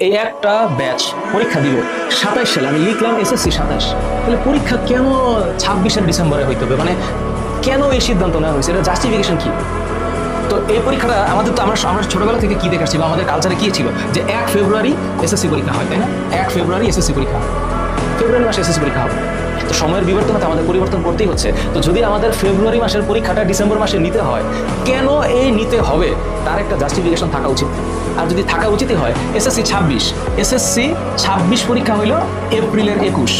এই একটা ব্যাচ পরীক্ষা দিল 27 সালে, আমি লিখলাম এসএসসি 27, তাহলে পরীক্ষা কেন 26 ডিসেম্বরে হইতে হবে? মানে কেন এই সিদ্ধান্ত নেওয়া হয়েছে? এটা জাস্টিফিকেশন কি? তো এই পরীক্ষাটা আমাদের তো আমরা ছোটবেলা থেকে কি দেখাচ্ছি বা আমাদের কালচারে কি ছিল যে 1 ফেব্রুয়ারি এসএসসি পরীক্ষা হয়, তাই না? 1 ফেব্রুয়ারি এসএসসি পরীক্ষা হয়, ফেব্রুয়ারি মাসে এসএসসি পরীক্ষা হবে। তো সময়ের বিবর্তনতে আমাদের পরিবর্তন করতেই হচ্ছে। তো যদি আমাদের ফেব্রুয়ারি মাসের পরীক্ষাটা ডিসেম্বর মাসে নিতে হয়, কেন এই নিতে হবে তার একটা জাস্টিফিকেশন থাকা উচিত। আর যদি থাকা উচিতই হয়, এসএসসি 26 পরীক্ষা হইল এপ্রিলের 21,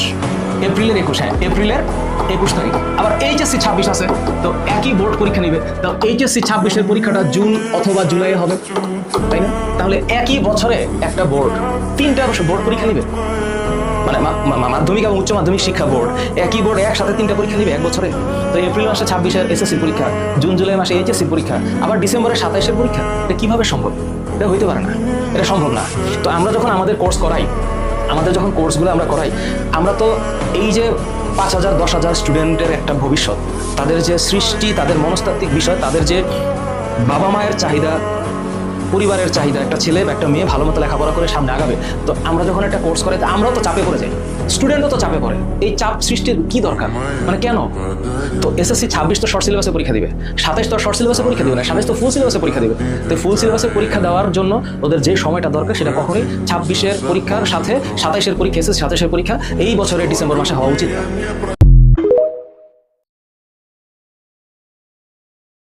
হ্যাঁ এপ্রিলের 21 তারিখ। আবার এইচএসসি 26 আছে, তো একই বোর্ড পরীক্ষা নিবে। তো এইচএসসি 26-এর পরীক্ষাটা জুন অথবা জুলাই হবে, তাই না? তাহলে একই বছরে একটা বোর্ড 3টা বোর্ড পরীক্ষা নিবে, মানে মাধ্যমিক এবং উচ্চ মাধ্যমিক শিক্ষা বোর্ড একই বোর্ড একসাথে 3টা পরীক্ষা নিবে এক বছরে। তো এপ্রিল মাসে 26-এর এসএসসি পরীক্ষা, জুন জুলাই মাসে এইচএসসি পরীক্ষা, আবার ডিসেম্বরে 27-এর পরীক্ষা। এটা কিভাবে সম্ভব? এটা হইতে পারে না, এটা সম্ভব না। তো আমরা যখন আমাদের কোর্স করাই, আমাদের যখন কোর্সগুলো আমরা করাই, আমরা তো এই যে 5,000 10,000 স্টুডেন্টের একটা ভবিষ্যৎ, তাদের যে সৃষ্টি, তাদের মনস্তাত্ত্বিক বিষয়, তাদের যে বাবা মায়ের চাহিদা, পরিবারের চাহিদা, একটা ছেলে একটা মেয়ে ভালো মতো লেখাপড়া করে সামনে আগাবে। তো আমরা যখন একটা কোর্স করাই, আমরাও তো চাপে পড়ে যাই, স্টুডেন্টও তো চাপে পড়ে। এই চাপ সৃষ্টির কি দরকার? মানে কেন? তো এসএসসি 26 তো শর্ট সিলেবাসে পরীক্ষা দিবে, 27 তো শর্ট সিলেবাসে পরীক্ষা দিবে না, 27 তো ফুল সিলেবাসে পরীক্ষা দিবে। তো ফুল সিলেবাসে পরীক্ষা দেওয়ার জন্য ওদের যে সময়টা দরকার, সেটা কখনোই 26-এর পরীক্ষার সাথে 27-এর পরীক্ষা, এসএসসি 27-এর পরীক্ষা এই বছরের ডিসেম্বর মাসে হওয়া উচিত না।